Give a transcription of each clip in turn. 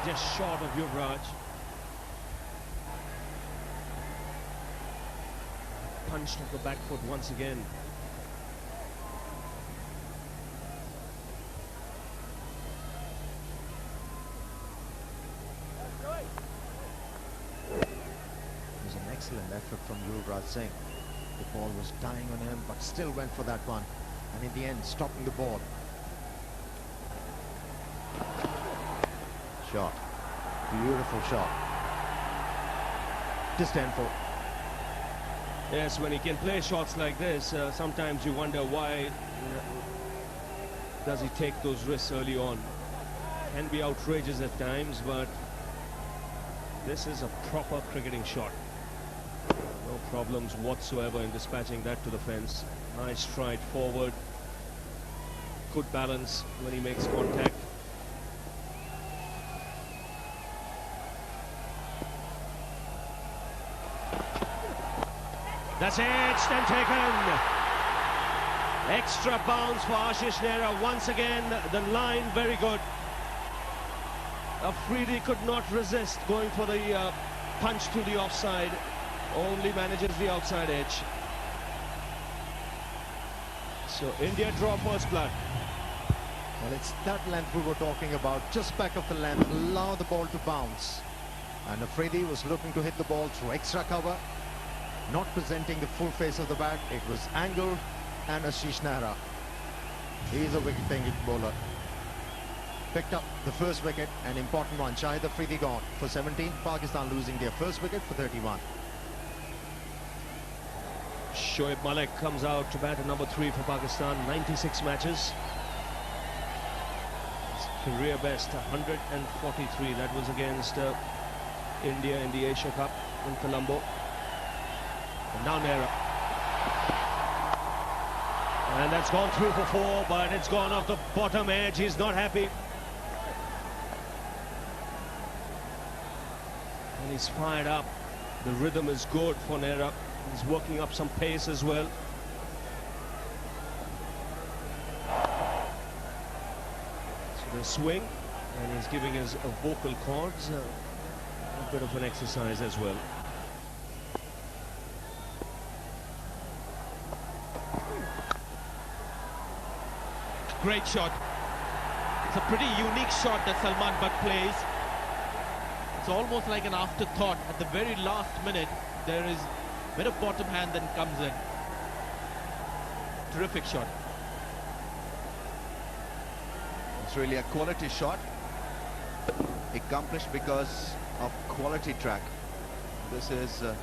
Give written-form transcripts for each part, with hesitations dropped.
just short of Yuvraj. Punched off the back foot once again. It was an excellent effort from Yuvraj Singh. The ball was dying on him, but still went for that one. And in the end, stopping the ball. Shot. Beautiful shot. Disdainful. Yes, when he can play shots like this, sometimes you wonder why does he take those risks early on. Can be outrageous at times, but this is a proper cricketing shot. No problems whatsoever in dispatching that to the fence. Nice stride forward. Good balance when he makes contact. That's edged and taken. Extra bounce for Ashish Nehra. Once again, the line very good. Afridi could not resist going for the punch to the offside. Only manages the outside edge. So India draw first blood. Well, it's that length we were talking about. Just back of the length. Allow the ball to bounce. And Afridi was looking to hit the ball through extra cover. Not presenting the full face of the bat. It was angled, and Ashish Nehra. He is a wicket-taking bowler. Picked up the first wicket, an important one. Shahid Afridi gone for 17. Pakistan losing their first wicket for 31. Shoaib Malik comes out to bat at number 3 for Pakistan. 96 matches. His career best, 143. That was against India in the Asia Cup in Colombo. And now Nehra. And that's gone through for 4, but it's gone off the bottom edge. He's not happy. And he's fired up. The rhythm is good for Nehra. He's working up some pace as well. So the swing, and he's giving his vocal cords a bit of an exercise as well. Great shot. It's a pretty unique shot that Salman Butt plays. It's almost like an afterthought. At the very last minute, there is a bit of bottom hand that comes in. Terrific shot. It's really a quality shot. Accomplished because of quality track. This is a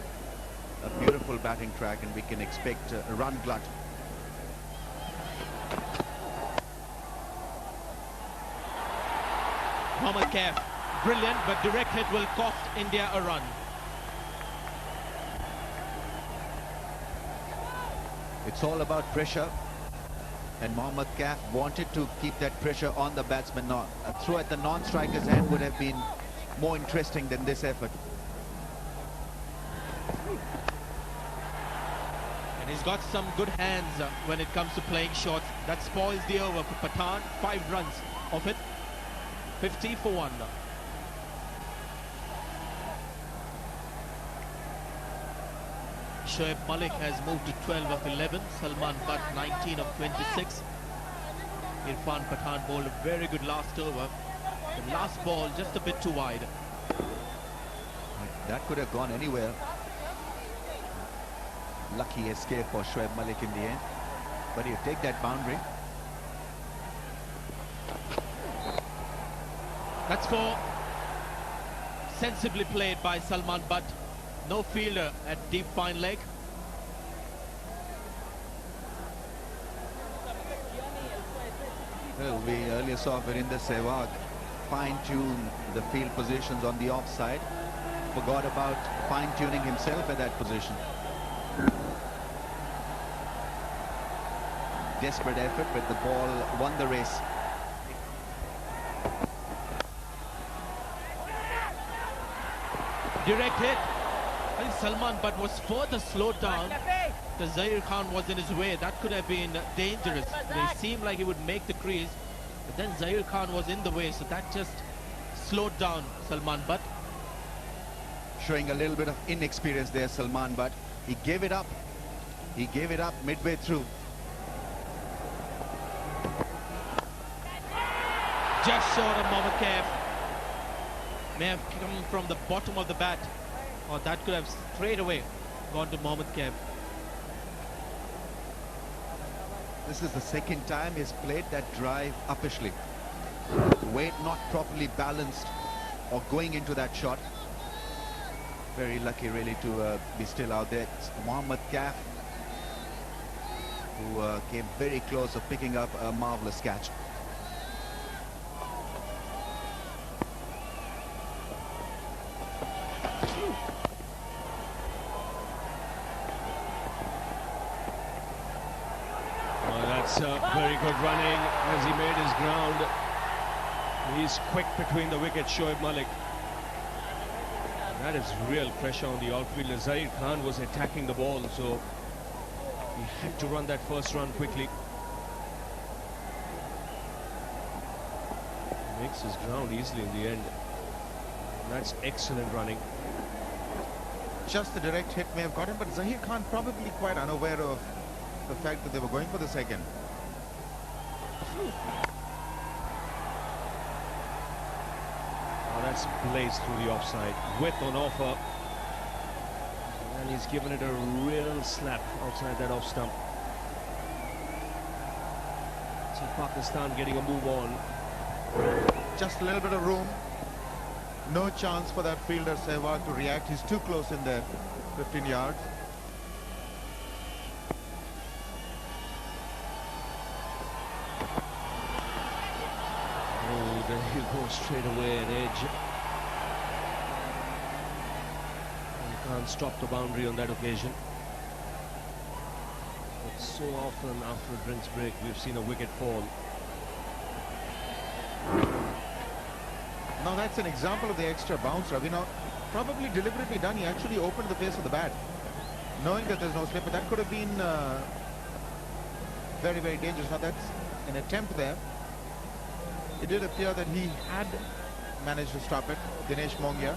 beautiful batting track, and we can expect a run glut. Mohammad Kaif, brilliant, but direct hit will cost India a run. It's all about pressure, and Mohammad Kaif wanted to keep that pressure on the batsman. A throw at the non-striker's hand would have been more interesting than this effort. And he's got some good hands when it comes to playing shots. That spoils the over for Pathan. 5 runs off it. 50 for 1. Shoaib Malik has moved to 12 of 11. Salman Butt 19 of 26. Irfan Pathan bowled a very good last over. The last ball just a bit too wide. That could have gone anywhere. Lucky escape for Shoaib Malik in the end. But he'll take that boundary. That's 4. Sensibly played by Salman Butt. No fielder at deep fine leg. Well, we earlier saw Virender Sehwag fine-tune the field positions on the offside. Forgot about fine-tuning himself at that position. Desperate effort, but the ball won the race. Direct hit. I think Salman Butt was further slowed down. The Zahir Khan was in his way. That could have been dangerous. They seemed like he would make the crease, but then Zahir Khan was in the way, so that just slowed down Salman Butt. Showing a little bit of inexperience there, Salman, but he gave it up. He gave it up midway through. Just short of Mohammad Kaif. May have come from the bottom of the bat, or that could have straight away gone to Mohammad Kaif. This is the second time he's played that drive uppishly. Weight not properly balanced or going into that shot. Very lucky really to be still out there. It's Mohammad Kaif, who came very close of picking up a marvelous catch. That's very good running as he made his ground. He's quick between the wickets, Shoaib Malik. That is real pressure on the outfielder. Zahir Khan was attacking the ball, so he had to run that first run quickly. Makes his ground easily in the end. That's excellent running. Just the direct hit may have got him, but Zahir Khan probably quite unaware of the fact that they were going for the second. Oh, that's blazed through the offside. Width on offer. And he's given it a real slap outside that off stump. So Pakistan getting a move on. Just a little bit of room. No chance for that fielder Sehwag to react. He's too close in there. 15 yards. Oh, there he goes straight away at edge. He can't stop the boundary on that occasion. But so often after a drinks break, we've seen a wicket fall. Now that's an example of the extra bounce, Ravi. Now, probably deliberately done. He actually opened the face of the bat, knowing that there's no slip. But that could have been very, very dangerous. Now that's an attempt there. It did appear that he had managed to stop it, Dinesh Mongia,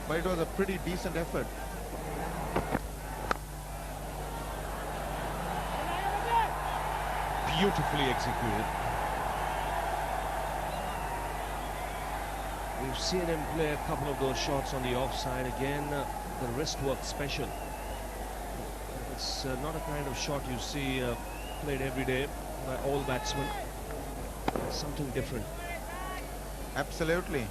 but it was a pretty decent effort. Beautifully executed. We've seen him play a couple of those shots on the offside. Again, the wrist work special. It's not a kind of shot you see played every day by all batsmen. It's something different. Absolutely.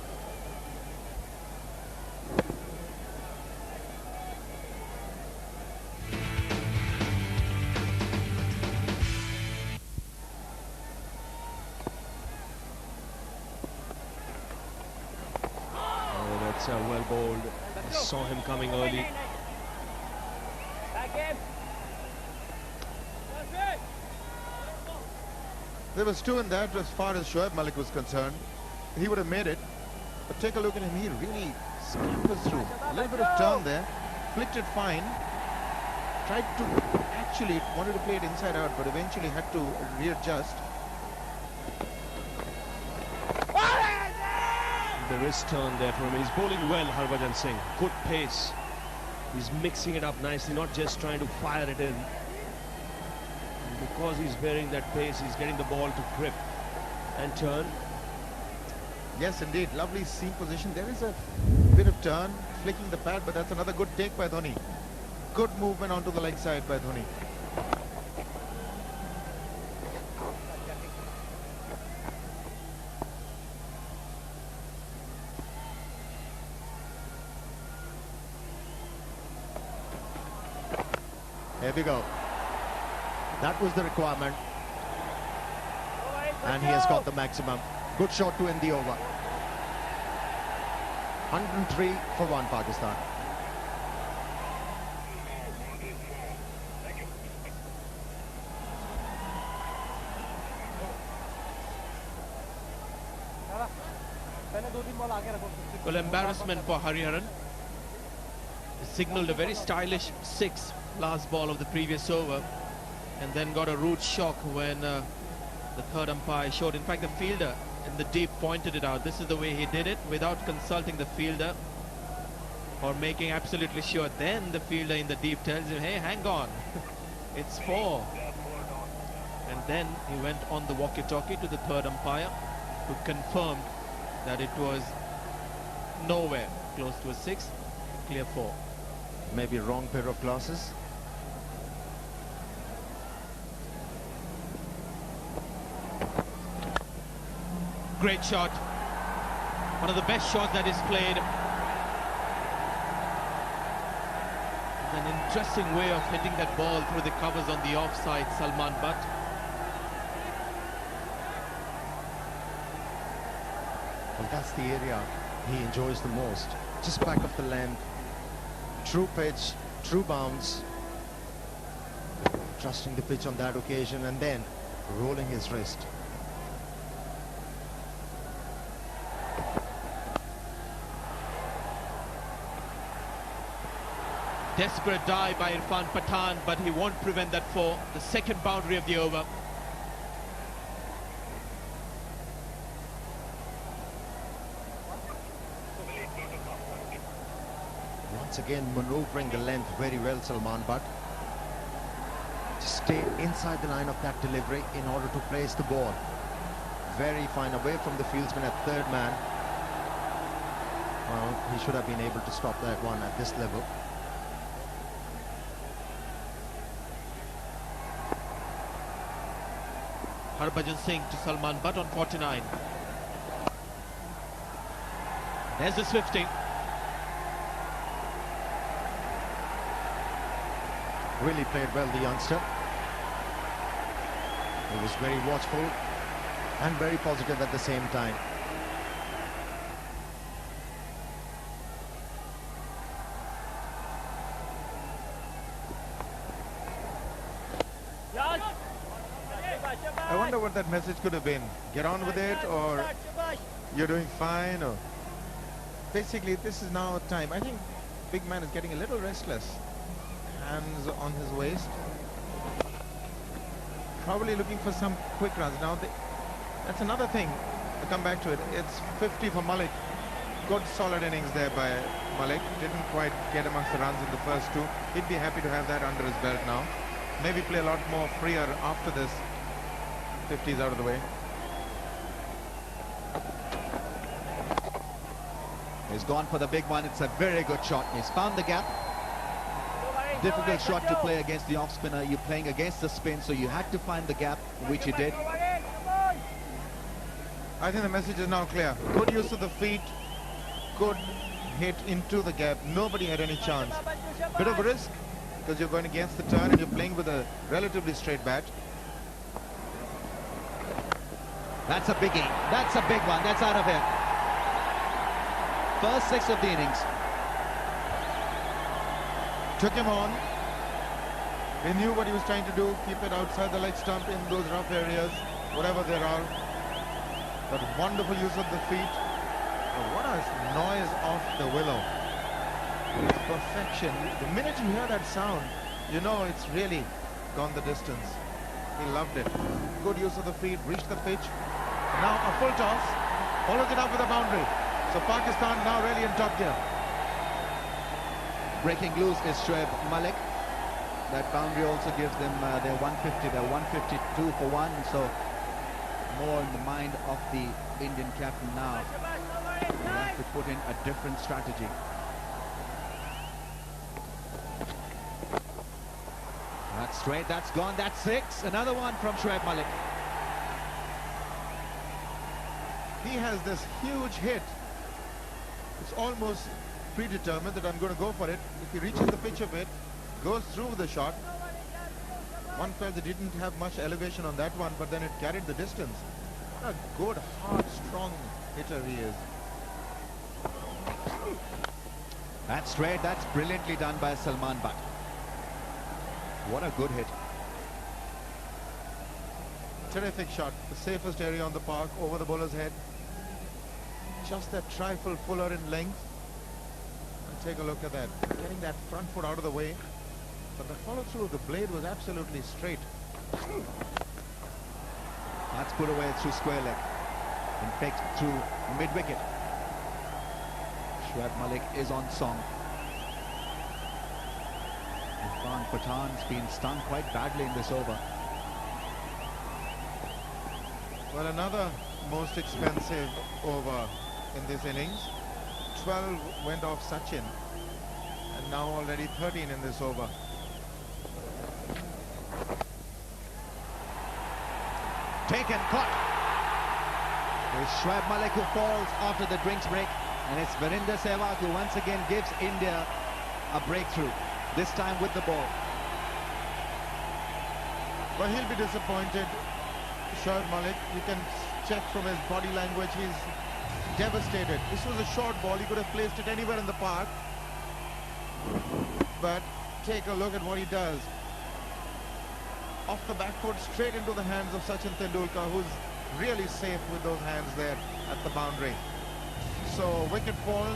Well bowled. I saw him coming early. There was two in that as far as Shoaib Malik was concerned. He would have made it. But take a look at him. He really scampers through. A little bit of turn there. Flicked it fine. Tried to actually wanted to play it inside out, but eventually had to readjust. The wrist turn there for him. He's bowling well, Harbhajan Singh. Good pace. He's mixing it up nicely, not just trying to fire it in. And because he's bearing that pace, he's getting the ball to grip and turn. Yes, indeed. Lovely seam position. There is a bit of turn, flicking the pad, but that's another good take by Dhoni. Good movement onto the leg side by Dhoni. Here we go. That was the requirement. And he has got the maximum. Good shot to end the over. 103 for 1 Pakistan. Well, embarrassment for Hariharan. Signaled a very stylish 6 last ball of the previous over, and then got a rude shock when the third umpire showed. In fact, the fielder in the deep pointed it out. This is the way he did it without consulting the fielder or making absolutely sure. Then the fielder in the deep tells him, hey, hang on, it's 4. And then he went on the walkie-talkie to the third umpire, who confirmed that it was nowhere close to a 6, clear 4. Maybe wrong pair of glasses. Great shot. One of the best shots that is played. An interesting way of hitting that ball through the covers on the offside, Salman Butt. Well, that's the area he enjoys the most. Just back of the length. True pitch, true bounce. Trusting the pitch on that occasion and then rolling his wrist. Desperate dive by Irfan Pathan, but he won't prevent that for the second boundary of the over. Once again maneuvering the length very well, Salman Butt. Stay inside the line of that delivery in order to place the ball. Very fine, away from the fieldsman at third man. Well, he should have been able to stop that one at this level. Harbhajan Singh to Salman Butt on 49. There's the swifting. Really played well, the youngster. He was very watchful and very positive at the same time. I wonder what that message could have been. Get on with it, or you're doing fine, or basically this is now time. I think big man is getting a little restless. Hands on his waist. Probably looking for some quick runs. Now that's another thing. I'll come back to it. It's 50 for Malik. Good solid innings there by Malik. Didn't quite get amongst the runs in the first 2. He'd be happy to have that under his belt now. Maybe play a lot more freer after this. 50's out of the way. He's gone for the big one. It's a very good shot. He's found the gap. Difficult shot to play against the off spinner. You're playing against the spin, so you had to find the gap, which he did. I think the message is now clear. Good use of the feet. Good hit into the gap. Nobody had any chance. Bit of a risk because you're going against the turn and you're playing with a relatively straight bat. That's a biggie. That's a big one. That's out of here. First 6 of the innings. Took him on. He knew what he was trying to do. Keep it outside the leg stump in those rough areas, whatever there are. But wonderful use of the feet. Oh, what a noise off the willow. It's perfection. The minute you hear that sound, you know it's really gone the distance. He loved it. Good use of the feet. Reached the pitch. Now a full toss. Follows it up with a boundary. So Pakistan now really in top gear. Breaking loose is Shoaib Malik. That boundary also gives them their 150. They're 152 for 1. So more in the mind of the Indian captain now. They have to put in a different strategy. That's straight. That's gone. That's 6. Another one from Shoaib Malik. He has this huge hit. It's almost predetermined that I'm going to go for it. If he reaches the pitch a bit, goes through the shot. One felt they didn't have much elevation on that one, but then it carried the distance. What a good, hard, strong hitter he is. That's straight. That's brilliantly done by Salman Butt. What a good hit. Terrific shot. The safest area on the park, over the bowler's head. Just that trifle fuller in length. And take a look at that. Getting that front foot out of the way. But the follow through of the blade was absolutely straight. That's put away through square leg. In fact, through mid-wicket. Shoaib Malik is on song. Irfan Pathan's been stung quite badly in this over. Well, another most expensive over in this innings. 12 went off Sachin, and now already 13 in this over. Taken, caught. It's Shoaib Malik who falls after the drinks break, and it's Virender Sehwag who once again gives India a breakthrough, this time with the ball. But he'll be disappointed. Shoaib Malik, you can check from his body language, he's devastated. This was a short ball, he could have placed it anywhere in the park. But take a look at what he does. Off the back foot, straight into the hands of Sachin Tendulkar, who's really safe with those hands there at the boundary. So wicket fall,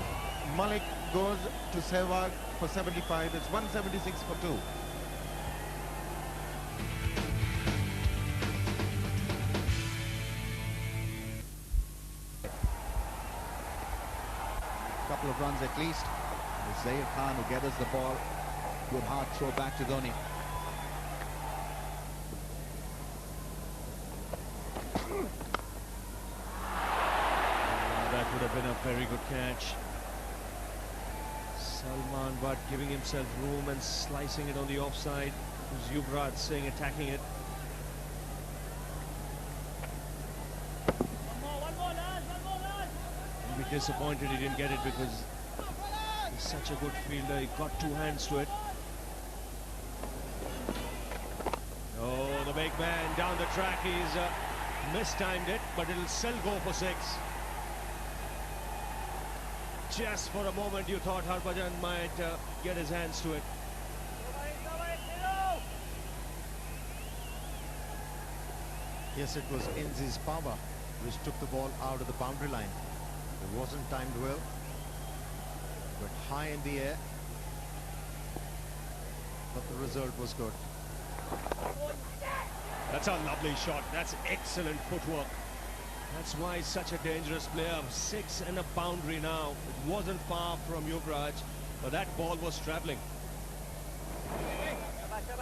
Malik goes to Sehwag for 75. It's 176 for 2. Couple of runs at least. It's Zair Khan who gathers the ball. Good hard throw back to Dhoni. That would have been a very good catch. Salman Butt giving himself room and slicing it on the offside. It was Yuvraj Singh attacking it. He'll be disappointed he didn't get it because he's such a good fielder. He got two hands to it. Oh, the big man down the track. He's mistimed it, but it'll still go for 6. Just for a moment you thought Harbhajan might get his hands to it. Yes, it was Inzi's power which took the ball out of the boundary line. It wasn't timed well, but high in the air. But the result was good. That's a lovely shot. That's excellent footwork. That's why he's such a dangerous player. 6 and a boundary now. It wasn't far from Yuvraj, but that ball was travelling.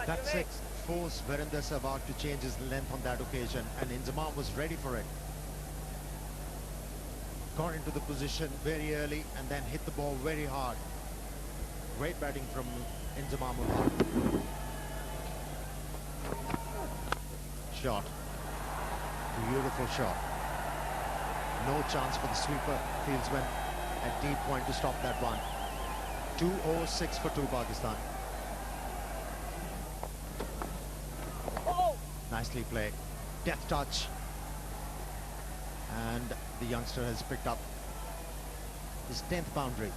That 6 forced Virender Sehwag to change his length on that occasion, and Inzamam was ready for it. Got into the position very early and then hit the ball very hard. Great batting from Inzamam. Shot. Beautiful shot. No chance for the sweeper. Fieldsman at deep point to stop that one. 206 for 2 Pakistan. Nicely played. Death touch. And the youngster has picked up his 10th boundary.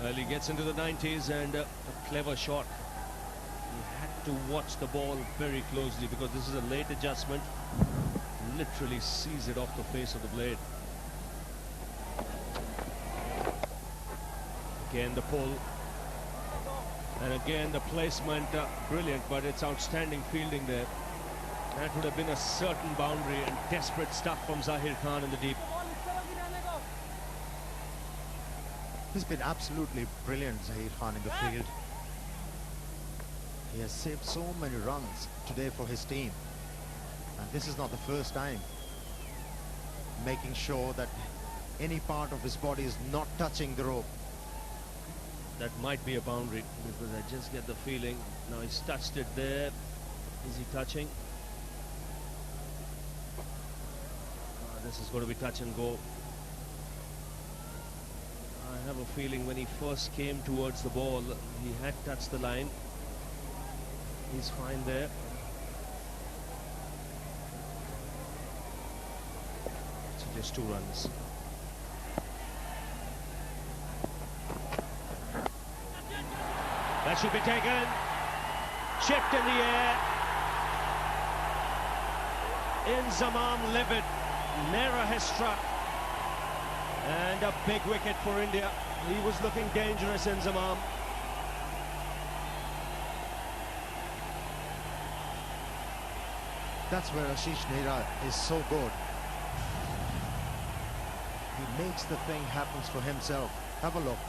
Well, he gets into the 90s and a clever shot. He had to watch the ball very closely because this is a late adjustment. Literally sees it off the face of the blade. Again the pull, and again the placement, brilliant, but it's outstanding fielding there. That would have been a certain boundary, and desperate stuff from Zahir Khan in the deep. He's been absolutely brilliant, Zahir Khan, in the field. He has saved so many runs today for his team. And this is not the first time. Making sure that any part of his body is not touching the rope. That might be a boundary because I just get the feeling. Now he's touched it there. Is he touching? This is going to be touch and go. I have a feeling when he first came towards the ball, he had touched the line. He's fine there. So just 2 runs. That should be taken. Chipped in the air. Inzamam livid. Nehra has struck. And a big wicket for India. He was looking dangerous, Inzamam. That's where Ashish Nehra is so good. makes the thing happen for himself. Have a look.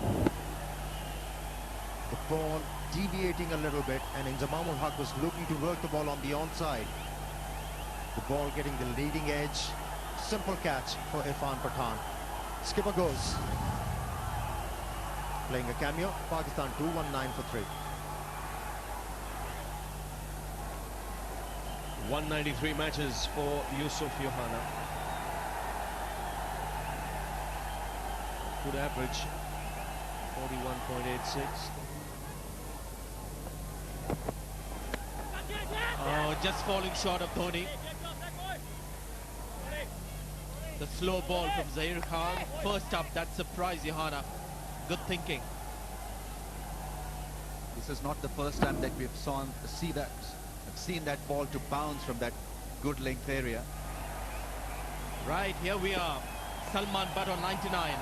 The ball deviating a little bit, and Inzamam ul Haq was looking to work the ball on the onside. The ball getting the leading edge. Simple catch for Irfan Pathan. Skipper goes. Playing a cameo. Pakistan 219 for 3. 193 matches for Yusuf Yohana. Good average, 41.86. Oh, just falling short of Dhoni. The slow ball from Zair Khan. First up, that surprised Yohana. Good thinking. This is not the first time that we've seen that ball to bounce from that good length area. Right, here we are. Salman Butt on 99.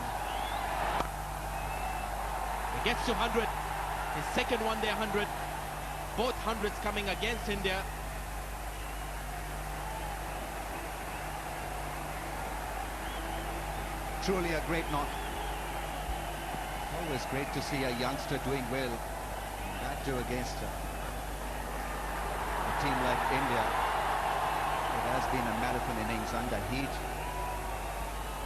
He gets to 100. His second one day 100. Both hundreds coming against India. Truly a great knock. Always great to see a youngster doing well. That too against a team like India. It has been a marathon innings under heat,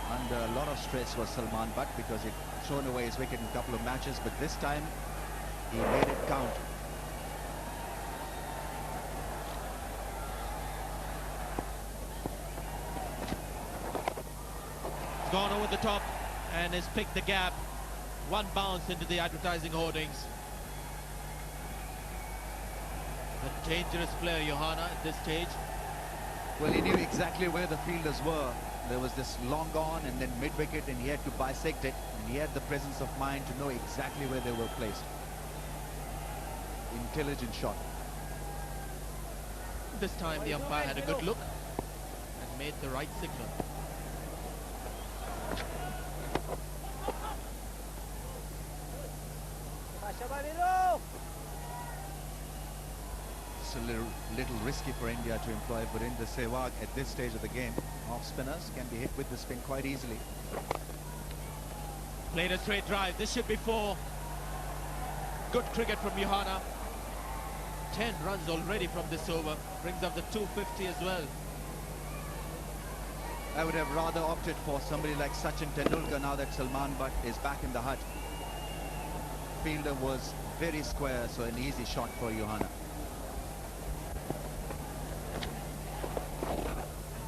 under a lot of stress for Salman Butt, because he'd thrown away his wicket in a couple of matches, but this time he made it count. Gone over the top and has picked the gap. One bounce into the advertising hoardings. A dangerous player, Yohana, at this stage. Well, he knew exactly where the fielders were. There was this long on and then mid-wicket, and he had to bisect it, and he had the presence of mind to know exactly where they were placed. Intelligent shot. This time the umpire had a good look and made the right signal. It's a little risky for India to employ Virendra Sehwag at this stage of the game. Off spinners can be hit with the spin quite easily. Played a straight drive. This should be 4. Good cricket from Yohana. 10 runs already from this over. Brings up the 250 as well. I would have rather opted for somebody like Sachin Tendulkar now that Salman Butt is back in the hut. Fielder was very square, so an easy shot for Yohana.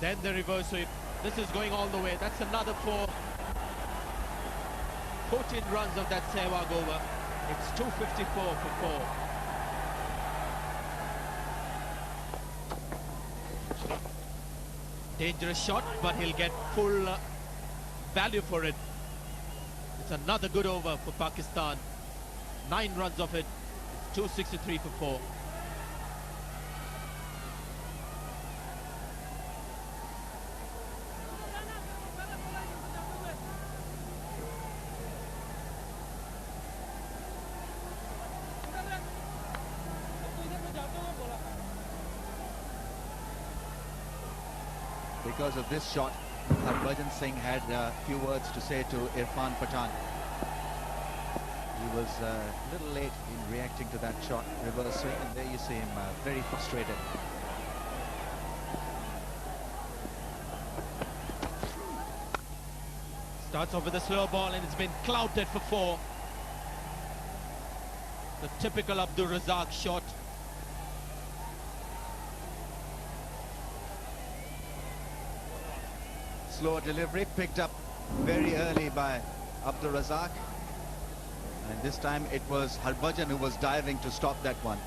Then the reverse sweep. This is going all the way. That's another 4. 14 runs of that Sehwag over. It's 254 for 4. Dangerous shot, but he'll get full value for it. It's another good over for Pakistan. 9 runs of it. It's 263 for 4. Because of this shot, Harbhajan Singh had a few words to say to Irfan Pathan. He was a little late in reacting to that shot, reverse swing, and there you see him very frustrated. Starts off with a slow ball and it's been clouted for 4. The typical Abdul Razak shot. Slow delivery picked up very early by Abdul Razak. And this time it was Harbhajan who was diving to stop that one.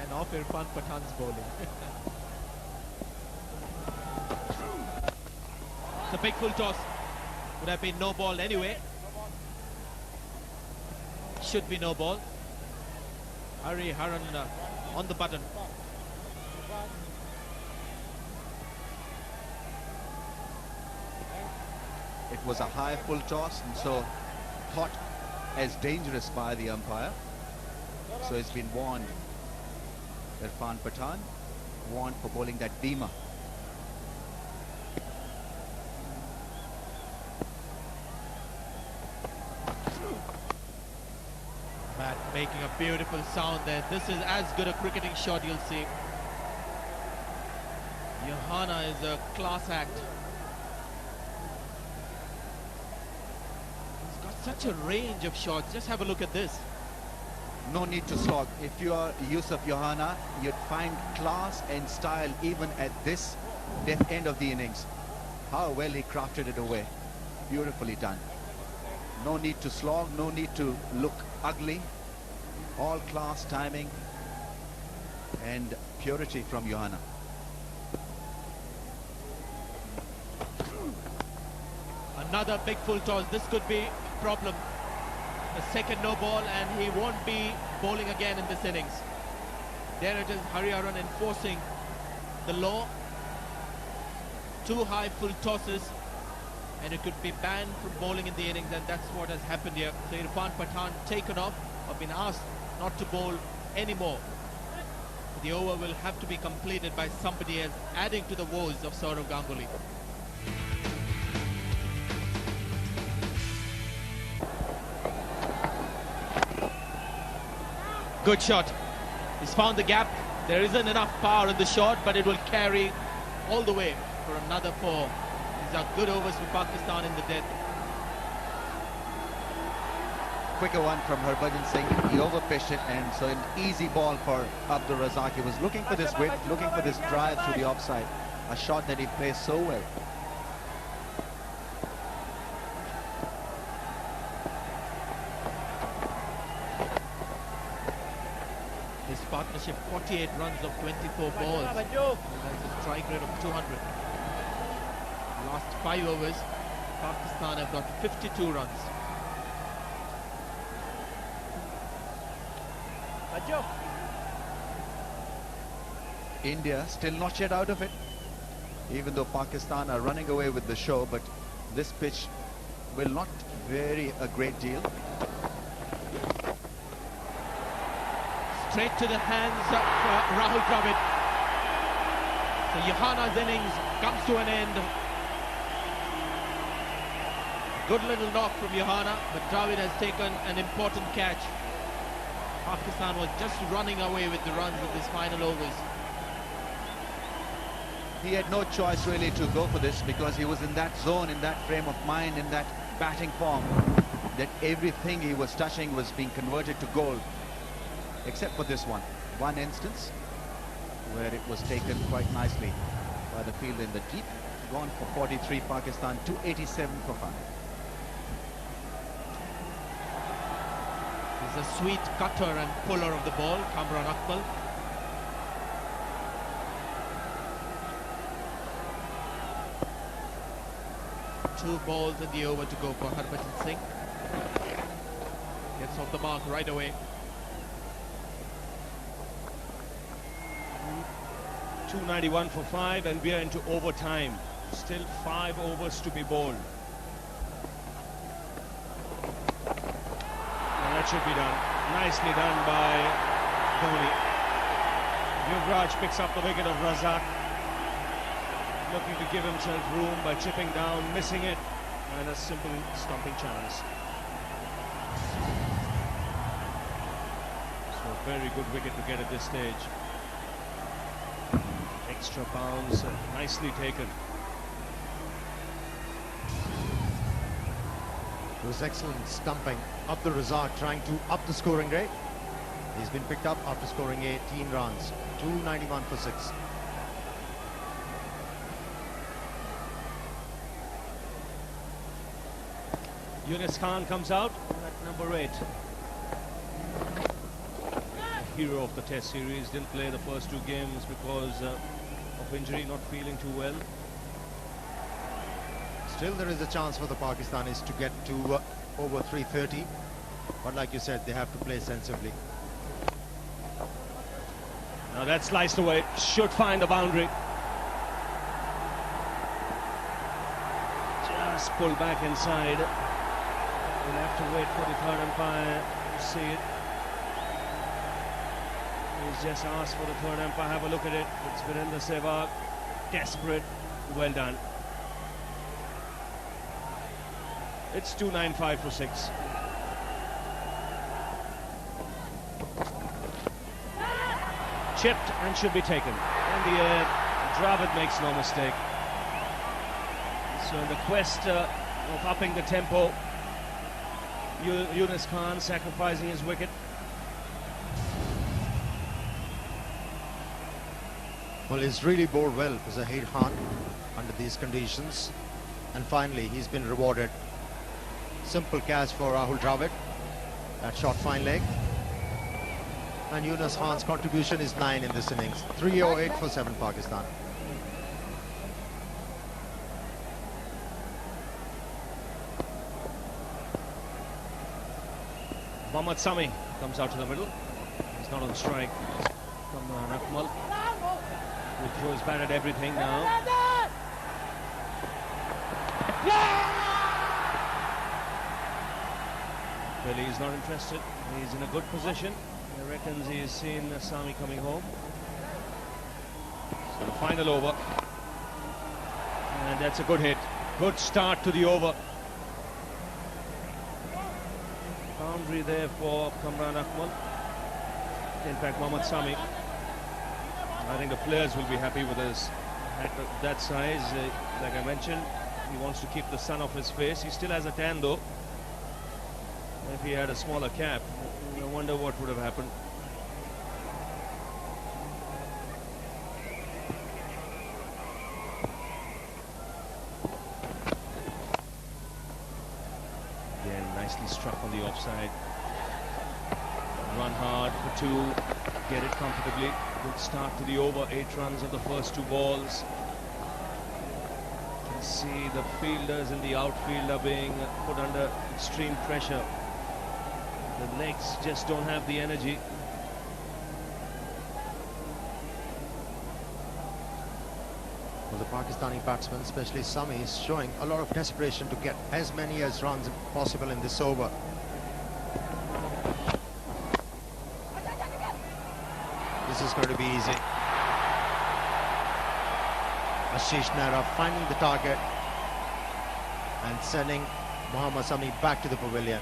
And off Irfan Pathan's bowling. It's a big full toss. Would have been no ball anyway. Should be no ball. Hari Haran on the button. It was a high full toss, and so thought as dangerous by the umpire. So it's been warned. Irfan Pathan warned for bowling that beamer. Making a beautiful sound there. This is as good a cricketing shot you'll see. Johanna is a class act. He's got such a range of shots. Just have a look at this. No need to slog. If you are Yusuf Johanna, you'd find class and style even at this death end of the innings. How well he crafted it away. Beautifully done. No need to slog, no need to look ugly. All class, timing and purity from Johanna. Another big full toss. This could be a problem. The second no ball, and he won't be bowling again in this innings. There it is, Hariharan enforcing the law. 2 high full tosses, and it could be banned from bowling in the innings, and that's what has happened here. So Irfan Pathan taken off, or been asked not to bowl anymore. The over will have to be completed by somebody else, adding to the woes of Saurav Ganguly. Good shot. He's found the gap. There isn't enough power in the shot, but it will carry all the way for another 4. These are good overs for Pakistan in the death. Quicker one from Harbhajan Singh. He overpitched it, and so an easy ball for Abdul Razak. He was looking for this width, looking for this drive through the offside. A shot that he plays so well. His partnership 48 runs of 24 balls. And that's a strike rate of 200. Last 5 overs, Pakistan have got 52 runs. India still not yet out of it, even though Pakistan are running away with the show, but this pitch will not vary a great deal. Straight to the hands of Rahul Dravid. So Johanna's innings comes to an end. Good little knock from Johanna, but Dravid has taken an important catch. Pakistan was just running away with the runs in this final overs. He had no choice really to go for this, because he was in that zone, in that frame of mind, in that batting form, that everything he was touching was being converted to gold. Except for this one instance where it was taken quite nicely by the field in the deep. Gone for 43 Pakistan, 287 for 5. He's a sweet cutter and puller of the ball, Kamran Akmal. Two balls in the over to go for Harbhajan Singh. Gets off the mark right away. 291 for 5, and we are into overtime. Still 5 overs to be bowled. And that should be done. Nicely done by Dhoni. Yuvraj picks up the wicket of Razak. Looking to give himself room by chipping down, missing it, and a simple stomping chance. So a very good wicket to get at this stage. Extra bounce, nicely taken. It was excellent stumping. Abdul Razak trying to up the scoring rate. He's been picked up after scoring 18 runs. 291 for 6. Yunus Khan comes out at number 8. Hero of the Test series, didn't play the first 2 games because of injury, not feeling too well. Still there is a chance for the Pakistanis to get to over 330, but like you said, they have to play sensibly. Now that's sliced away, should find the boundary. Just pulled back inside. We'll have to wait for the third umpire to see it. He's just asked for the third umpire. Have a look at it. It's Virendra Sehwag. Desperate. Well done. It's 295 for 6. chipped and should be taken. In the air, Dravid makes no mistake. So in the quest of upping the tempo, Yunus Khan sacrificing his wicket. Well, he's really bowled well for Zahir Khan under these conditions. And finally, he's been rewarded. Simple catch for Rahul Dravid. That shot fine leg. And Yunus Khan's contribution is 9 in this innings. 308 for 7 Pakistan. Mohammad Sami comes out to the middle. He's not on strike. Kamran Akmal, who throws bat at everything now. Really, he's not interested. He's in a good position. He reckons he's seen Sami coming home. So the final over. And that's a good hit. Good start to the over. Boundary there for Kamran Akmal. In fact, Mohammad Sami. I think the players will be happy with his at that size. Like I mentioned, he wants to keep the sun off his face. He still has a tan though. If he had a smaller cap, I wonder what would have happened. Again, nicely struck on the offside. Run hard for 2, get it comfortably. Good start to the over, 8 runs of the first 2 balls. You can see the fielders in the outfield are being put under extreme pressure. The legs just don't have the energy. Well, the Pakistani batsman, especially Sami, is showing a lot of desperation to get as many as runs possible in this over. This is going to be easy. Ashish Nehra finding the target and sending Mohammad Sami back to the pavilion.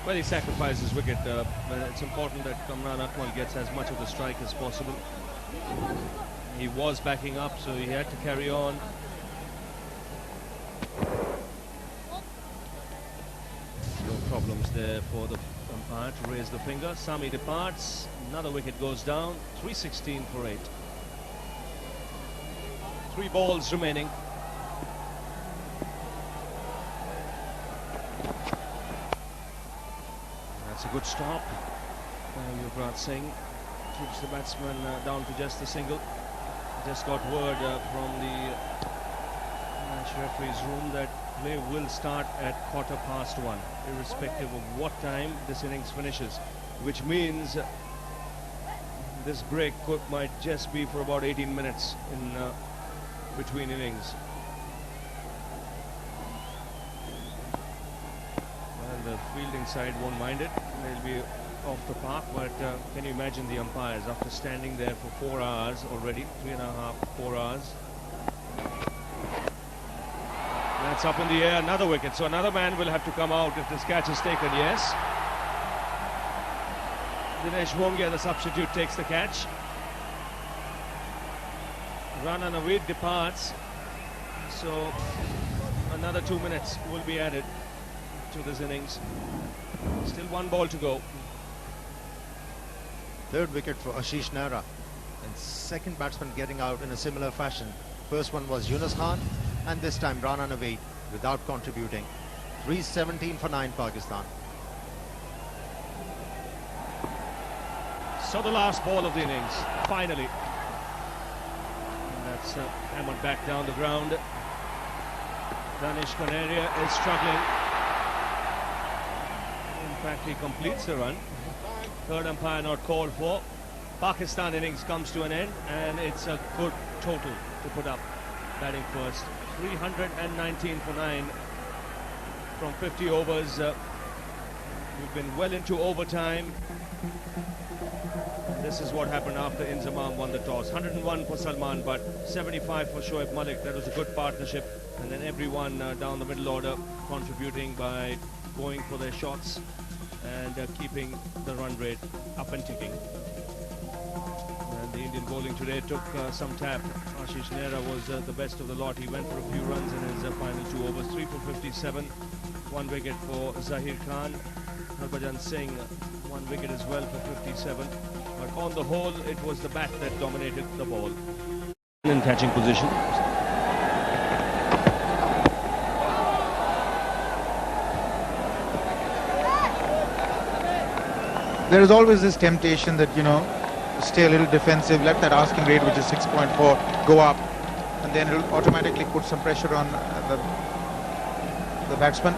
Well, he sacrificed his wicket. But it's important that Kamran Akmal gets as much of the strike as possible. He was backing up, so he had to carry on. No problems there for the umpire to raise the finger. Sami departs. Another wicket goes down. 316 for 8. 3 balls remaining. That's a good stop. Yuvraj Singh keeps the batsman down to just a single. Just got word from the match referee's room that play will start at 1:15, irrespective of what time this innings finishes, which means this break might just be for about 18 minutes in between innings. Well, the fielding side won't mind it. They'll be off the park, but can you imagine the umpires after standing there for 4 hours already, 3.5, 4 hours. That's up in the air, another wicket, so another man will have to come out if this catch is taken. Yes, Dinesh Wongia, the substitute, takes the catch. Rana Naveed departs, so another 2 minutes will be added to this innings. Still 1 ball to go. 3rd wicket for Ashish Nehra, and 2nd batsman getting out in a similar fashion. First one was Yunus Khan, and this time Rana Naveed without contributing. 317 for 9 Pakistan. So the last ball of the innings, finally. And that's hammered back down the ground. Danish Kanaria is struggling. In fact, he completes the run. 3rd umpire not called for. Pakistan innings comes to an end, and it's a good total to put up. Batting first, 319 for 9 from 50 overs. We've been well into overtime. This is what happened after Inzamam won the toss. 101 for Salman, but 75 for Shoaib Malik. That was a good partnership. And then everyone down the middle order contributing by going for their shots. and keeping the run rate up and ticking. And the Indian bowling today took some tap. Ashish Nehra was the best of the lot. He went for a few runs in his final 2 overs. 3 for 57, 1 wicket for Zahir Khan. Harbhajan Singh, 1 wicket as well for 57. But on the whole, it was the bat that dominated the ball. In catching position. There is always this temptation that, stay a little defensive, let that asking rate, which is 6.4, go up, and then it'll automatically put some pressure on the batsman.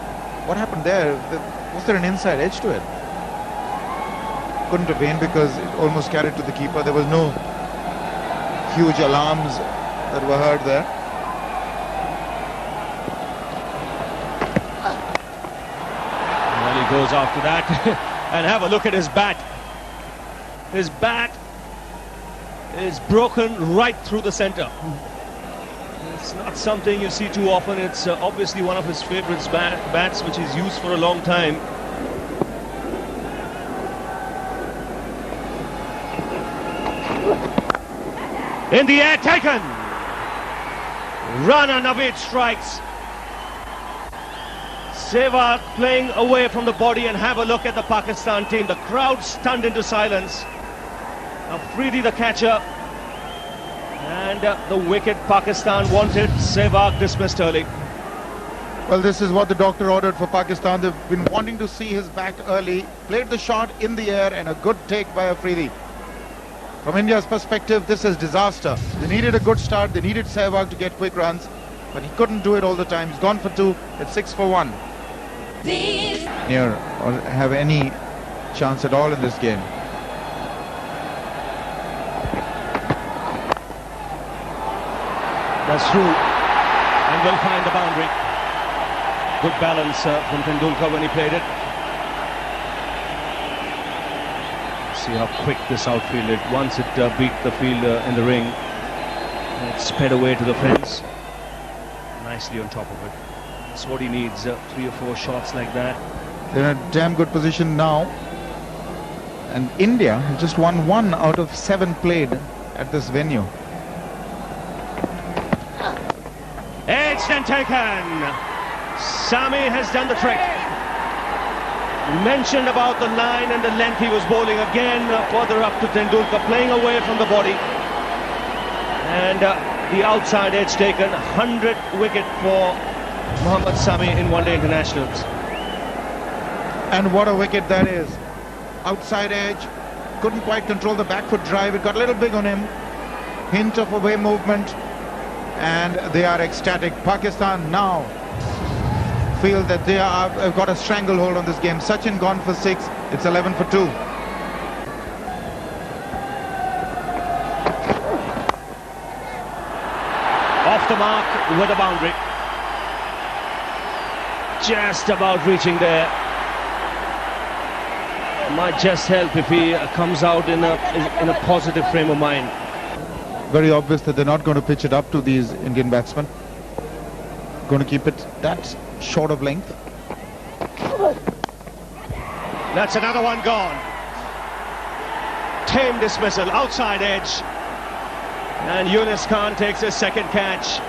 What happened there? Was there an inside edge to it? Couldn't have been, because it almost carried to the keeper. There was no huge alarms that were heard there. Well, he goes after that. And have a look at his bat. His bat is broken right through the center. It's not something you see too often. It's obviously one of his favorites bats, which he's used for a long time. In the air, taken. Rana Naveed strikes. Sehwag playing away from the body, and have a look at the Pakistan team. The crowd stunned into silence. Afridi the catcher, and the wicket Pakistan wanted. Sehwag dismissed early. Well, this is what the doctor ordered for Pakistan. They've been wanting to see his back early. Played the shot in the air, and a good take by Afridi. From India's perspective, this is disaster. They needed a good start. They needed Sehwag to get quick runs, but he couldn't do it all the time. He's gone for 2. It's 6 for 1. Near or have any chance at all in this game. That's true, and will find the boundary. Good balance from Tendulkar when he played it. See how quick this outfield is. Once it beat the fielder in the ring, it sped away to the fence. Nicely on top of it. That's what he needs, 3 or 4 shots like that. They're in a damn good position now. And India has just won 1 out of 7 played at this venue. Edged and taken. Sami has done the trick. We mentioned about the line and the length he was bowling. Again, further up to Tendulkar, playing away from the body. And the outside edge taken. 100 wicket for Mohammad Sami in one-day internationals. And what a wicket that is. Outside edge, couldn't quite control the back foot drive. It got a little big on him. Hint of away movement, and they are ecstatic. Pakistan now feel that they have got a stranglehold on this game. Sachin gone for 6. It's 11 for 2. Off the mark with a boundary. Just about reaching there. Might just help if he comes out in a positive frame of mind. Very obvious that they're not going to pitch it up to these Indian batsmen. Going to keep it that short of length. That's another one gone. Tame dismissal, outside edge. And Yunus Khan takes his second catch.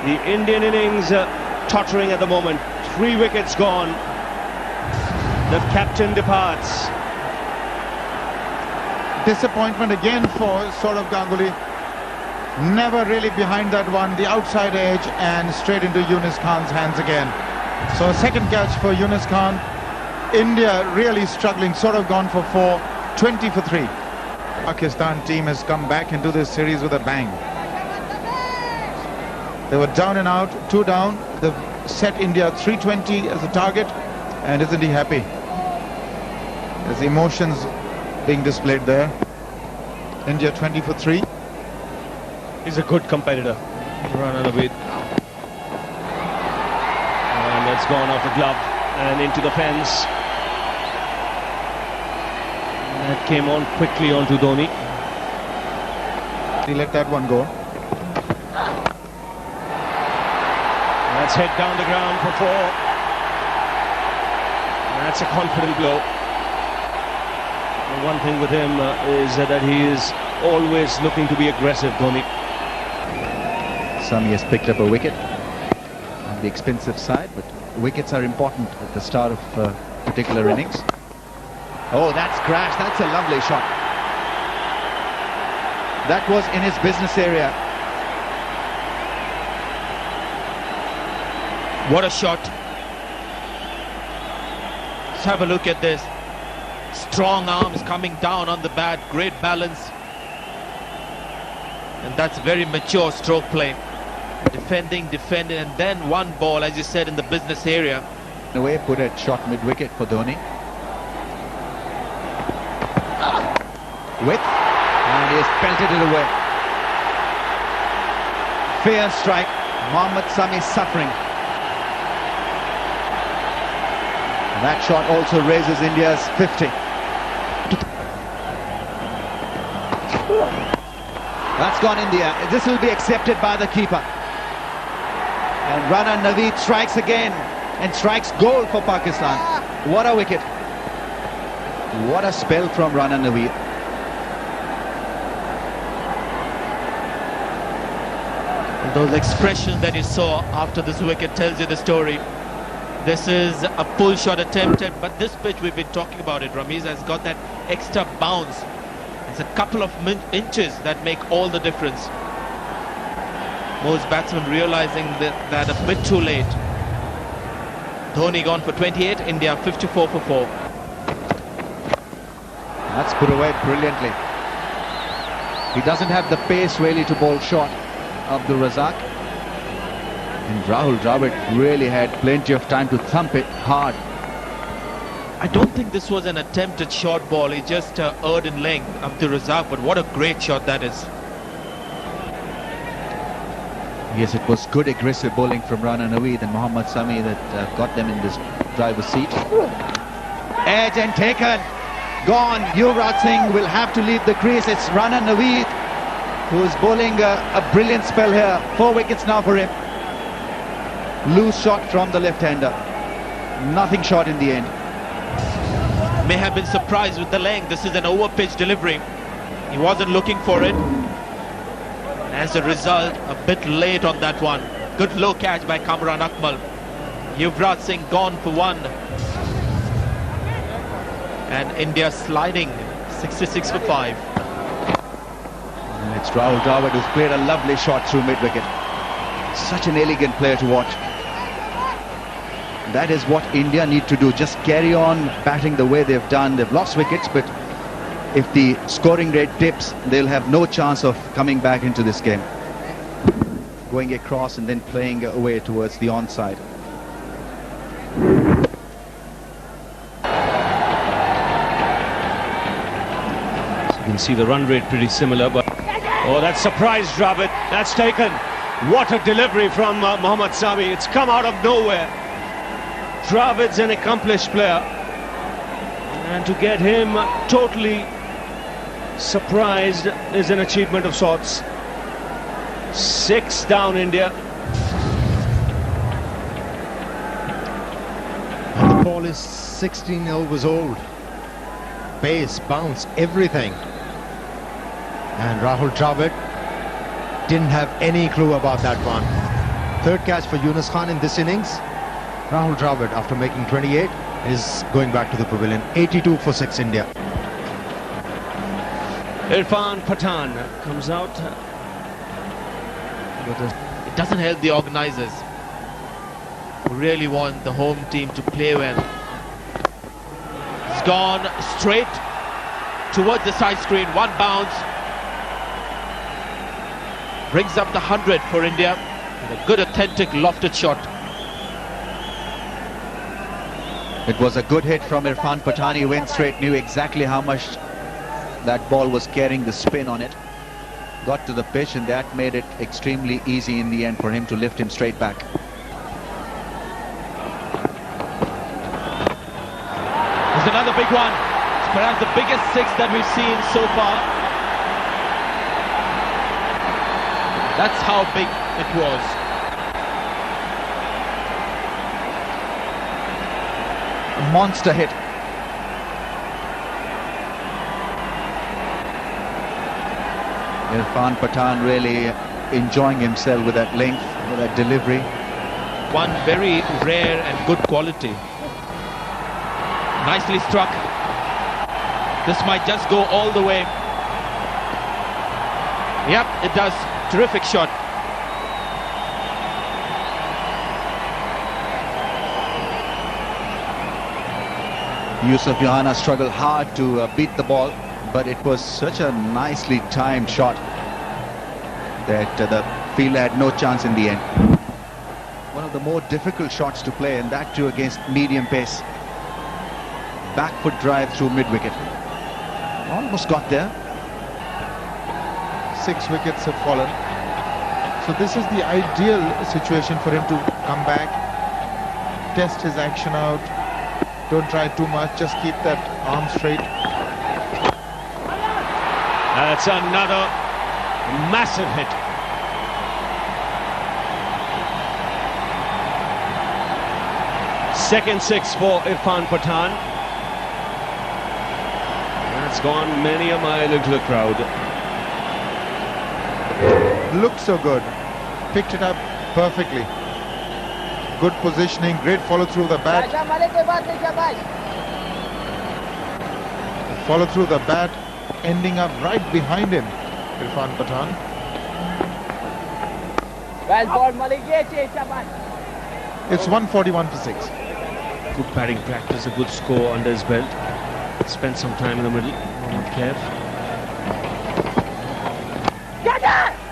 The Indian innings tottering at the moment. 3 wickets gone. The captain departs. Disappointment again for Saurav Ganguly. Never really behind that one. The outside edge and straight into Yunus Khan's hands again. So a second catch for Yunus Khan. India really struggling. Saurav gone for 4. 20 for 3. Pakistan team has come back into this series with a bang. They were down and out, 2 down. They've set India 320 as a target, and isn't he happy? There's emotions being displayed there. India 20 for 3. He's a good competitor. Rana Naveed. And that's gone off the glove and into the fence. That came on quickly onto Dhoni. He let that one go. That's hit down the ground for 4. That's a confident blow. The one thing with him is that he is always looking to be aggressive, Dhoni. Sami has picked up a wicket on the expensive side, but wickets are important at the start of particular innings. Oh, that's crashed. That's a lovely shot. That was in his business area. What a shot. Let's have a look at this. Strong arms coming down on the bat, great balance. And that's very mature stroke play. Defending, and then one ball, as you said, in the business area. In a way, put a shot mid-wicket for Dhoni. And he has pelted it away. Fair strike. Mohammad Sami suffering. That shot also raises India's 50. That's gone India. This will be accepted by the keeper. And Rana Naveed strikes again and strikes goal for Pakistan. What a wicket. What a spell from Rana Naveed. Those expressions that you saw after this wicket tells you the story. This is a pull shot attempted, but this pitch, we've been talking about it, Ramiz, has got that extra bounce. It's a couple of inches that make all the difference. Most batsmen realizing that a bit too late. Dhoni gone for 28, India 54 for 4. That's put away brilliantly. He doesn't have the pace really to bowl short. Abdul Razak. And Rahul Dravid really had plenty of time to thump it hard. I don't think this was an attempted short ball. He just erred in length, Abdul Razak, but what a great shot that is. Yes, it was good aggressive bowling from Rana Naveed and Mohammad Sami that got them in this driver's seat. Edge and taken. Gone. Yuvraj Singh will have to leave the crease. It's Rana Naveed who's bowling a brilliant spell here. 4 wickets now for him. Loose shot from the left-hander. Nothing short in the end. May have been surprised with the length. This is an over-pitch delivery. He wasn't looking for it. As a result, a bit late on that one. Good low catch by Kamran Akmal. Yuvraj Singh gone for 1. And India sliding 66 for 5. And it's Rahul Dravid who's played a lovely shot through mid-wicket. Such an elegant player to watch. That is what India need to do. Just carry on batting the way they've done. They've lost wickets, but if the scoring rate dips, they'll have no chance of coming back into this game. Going across and then playing away towards the onside. So you can see the run rate pretty similar, but oh, that surprised Dravid. That's taken. What a delivery from Mohammad Sami. It's come out of nowhere. Dravid's an accomplished player, and to get him totally surprised is an achievement of sorts. 6 down India. And the ball is 16 overs old. Pace, bounce, everything. And Rahul Dravid didn't have any clue about that one. 3rd catch for Yunus Khan in this innings. Rahul Dravid, after making 28, is going back to the pavilion. 82 for 6 India. Irfan Pathan comes out. It doesn't help the organisers, who really want the home team to play well. It's gone straight towards the side screen. 1 bounce. Brings up the 100 for India. And a good authentic lofted shot. It was a good hit from Irfan Pathan. He went straight, knew exactly how much that ball was carrying the spin on it. Got to the pitch, and that made it extremely easy in the end for him to lift him straight back. There's another big one. It's perhaps the biggest 6 that we've seen so far. That's how big it was. A monster hit. Irfan Pathan really enjoying himself with that length, with that delivery. One very rare and good quality. Nicely struck. This might just go all the way. Yep, it does. Terrific shot. Yusuf Johanna struggled hard to beat the ball, but it was such a nicely timed shot that the fielder had no chance in the end. One of the more difficult shots to play, and that too against medium pace. Back foot drive through mid-wicket. Almost got there. 6 wickets have fallen. So this is the ideal situation for him to come back, test his action out. Don't try too much, just keep that arm straight. That's another massive hit. Second 6 for Irfan Pathan. That's gone many a mile into the crowd. Looked so good. Picked it up perfectly. Good positioning, great follow through the bat. Follow through the bat, ending up right behind him, Irfan Pathan. It's 141 for 6. Good batting practice, a good score under his belt. Spent some time in the middle. Not careful.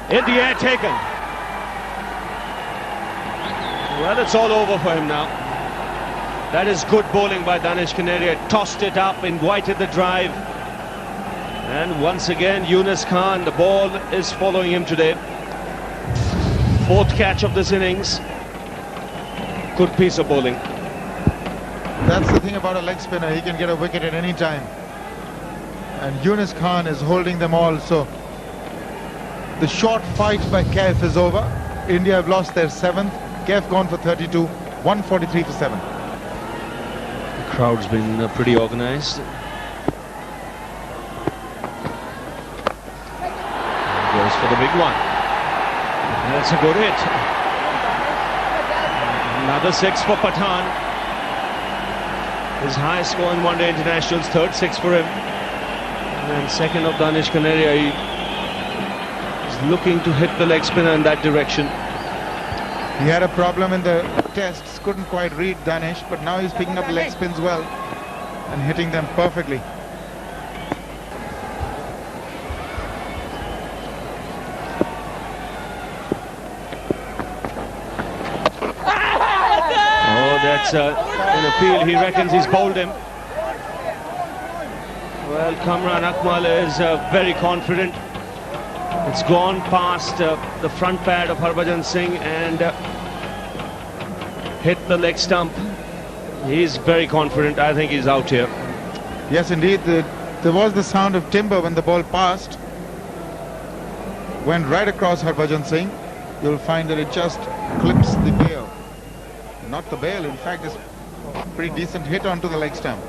In the air, taken. Well, it's all over for him now. That is good bowling by Danish Kanaria. Tossed it up, invited the drive. And once again, Yunus Khan, the ball is following him today. 4th catch of this innings. Good piece of bowling. That's the thing about a leg spinner, he can get a wicket at any time. And Yunus Khan is holding them all, so the short fight by Kaif is over. India have lost their 7th. Kaif gone for 32, 143 for 7. The crowd's been pretty organized. Goes for the big one. That's a good hit. Another 6 for Pathan. His highest score in one-day internationals, 3rd 6 for him. And then 2nd of Danish Kanaria. He is looking to hit the leg spinner in that direction. He had a problem in the tests, couldn't quite read Danish, but now he's picking up leg spins well and hitting them perfectly. Oh, that's an appeal. He reckons he's bowled him. Well, Kamran Akmal is very confident. It's gone past the front pad of Harbhajan Singh and hit the leg stump. He's very confident. I think he's out here. Yes, indeed. There was the sound of timber when the ball passed. Went right across Harbhajan Singh. You'll find that it just clips the bail. Not the bail, in fact, it's a pretty decent hit onto the leg stump.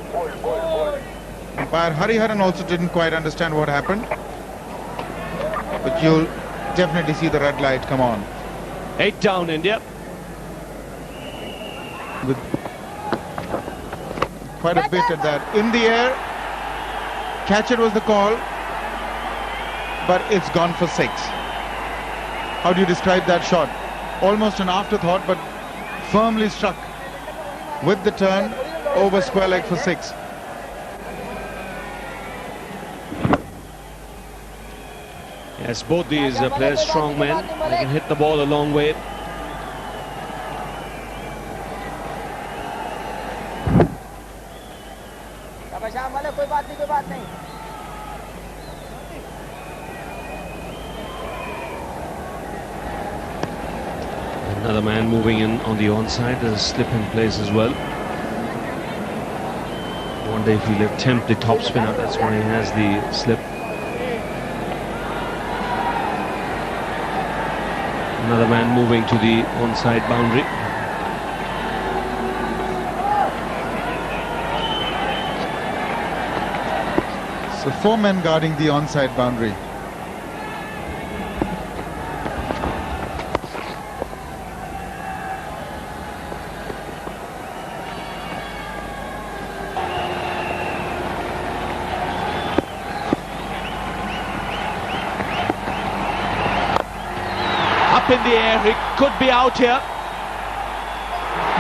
Umpire Hariharan also didn't quite understand what happened. But you'll definitely see the red light come on. 8 down, India. With quite a bit at that. In the air, catch it was the call, but it's gone for 6. How do you describe that shot? Almost an afterthought, but firmly struck with the turn over square leg for 6. Yes, both these players, strong men. They can hit the ball a long way. Another man moving in on the onside. There's a slip in place as well. Wonder if he'll attempt the top spinner. That's why he has the slip. Another man moving to the onside boundary. So 4 men guarding the onside boundary. Up in the air, he could be out here.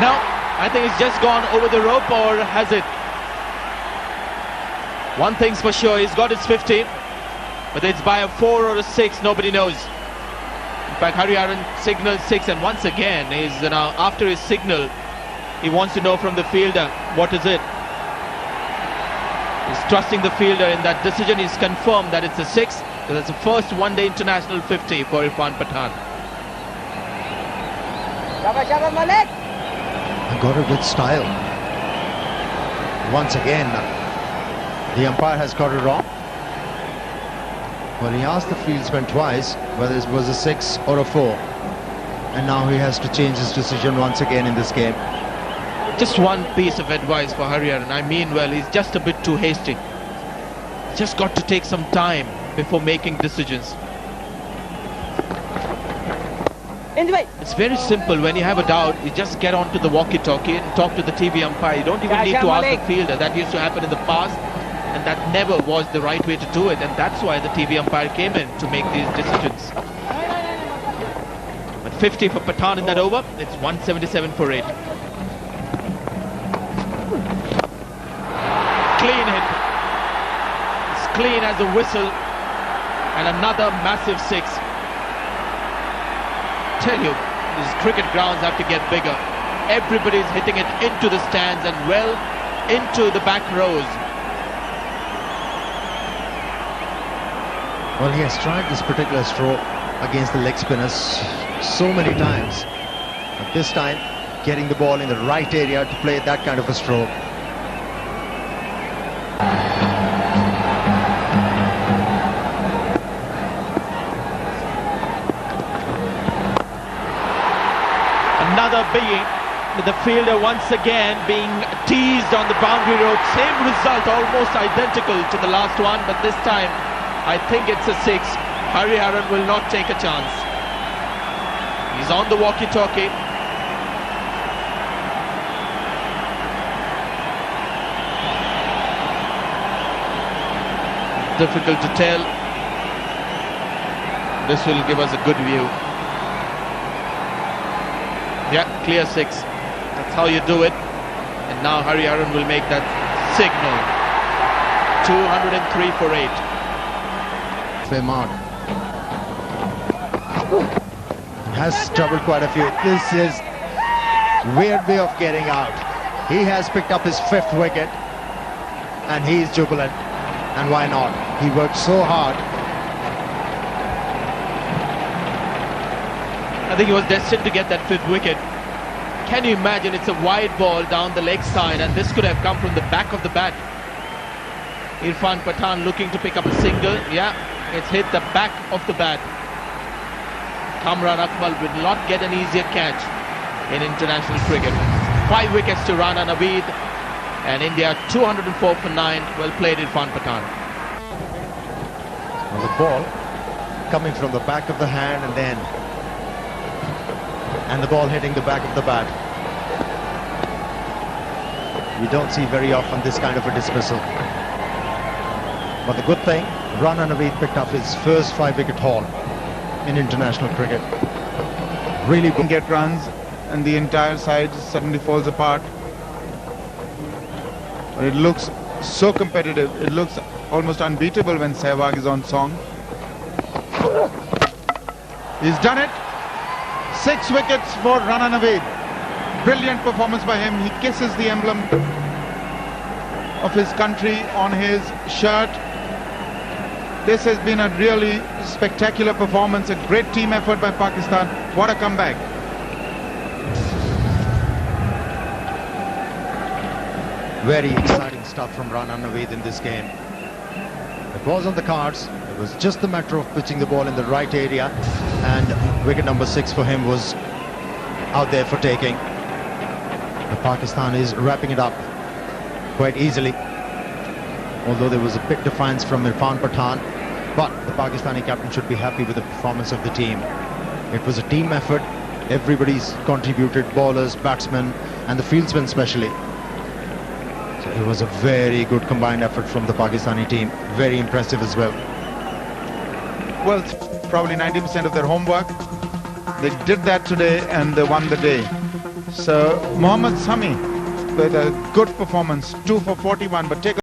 No, I think it's just gone over the rope, or has it? One thing's for sure, he's got his 50, whether it's by a 4 or a 6, nobody knows. In fact, Hariharan signaled 6, and once again, he's now after his signal, he wants to know from the fielder, what is it? He's trusting the fielder in that decision. He's confirmed that it's a 6, so that's the first one-day international 50 for Irfan Pathan. Got it with style. Once again, the umpire has got it wrong. Well, he asked the fieldsman twice whether it was a 6 or a 4. And now he has to change his decision once again in this game. Just one piece of advice for Hariharan. I mean, well, he's just a bit too hasty. Just got to take some time before making decisions. It's very simple. When you have a doubt, you just get onto the walkie-talkie and talk to the TV umpire. You don't even need to ask the fielder. That used to happen in the past, and that never was the right way to do it, and that's why the TV umpire came in to make these decisions. But 50 for Pathan in that over. It's 177 for 8. Clean hit. It's clean as a whistle, and another massive 6. Tell you, these cricket grounds have to get bigger. Everybody's hitting it into the stands and well into the back rows. Well, he has tried this particular stroke against the leg spinners so many times, but this time getting the ball in the right area to play that kind of a stroke. Another being with the fielder once again being teased on the boundary rope. Same result, almost identical to the last one, but this time I think it's a 6. Hariharan will not take a chance. He's on the walkie-talkie. Difficult to tell. This will give us a good view. Yeah, clear 6. That's how you do it. And now Hariharan will make that signal. 203 for 8. Fair mark. Has troubled quite a few. This is weird way of getting out. He has picked up his 5th wicket, and he is jubilant. And why not? He worked so hard. I think he was destined to get that 5th wicket. Can you imagine? It's a wide ball down the leg side, and this could have come from the back of the bat. Irfan Pathan looking to pick up a single. Yeah, it's hit the back of the bat. Kamran Akmal will not get an easier catch in international cricket. 5 wickets to Rana Naveed, and India 204 for 9. Well played, Irfan Pathan. Well, the ball coming from the back of the hand and the ball hitting the back of the bat. We don't see very often this kind of a dismissal. But the good thing, Rana Naveed picked up his first 5-wicket haul in international cricket. Really can get runs, and the entire side suddenly falls apart. But it looks so competitive. It looks almost unbeatable when Sehwag is on song. He's done it. 6 wickets for Rana Naveed. Brilliant performance by him. He kisses the emblem of his country on his shirt. This has been a really spectacular performance, a great team effort by Pakistan. What a comeback. Very exciting stuff from Rana Naveed in this game. It was on the cards. It was just a matter of pitching the ball in the right area, and wicket number 6 for him was out there for taking. Pakistan is wrapping it up quite easily. although there was a big defiance from Irfan Pathan. But the Pakistani captain should be happy with the performance of the team. It was a team effort. Everybody's contributed, bowlers, batsmen, and the fieldsmen especially. So it was a very good combined effort from the Pakistani team. Very impressive as well. Well, it's probably 90% of their homework. They did that today and they won the day. So Mohammad Sami with a good performance, 2 for 41, but take a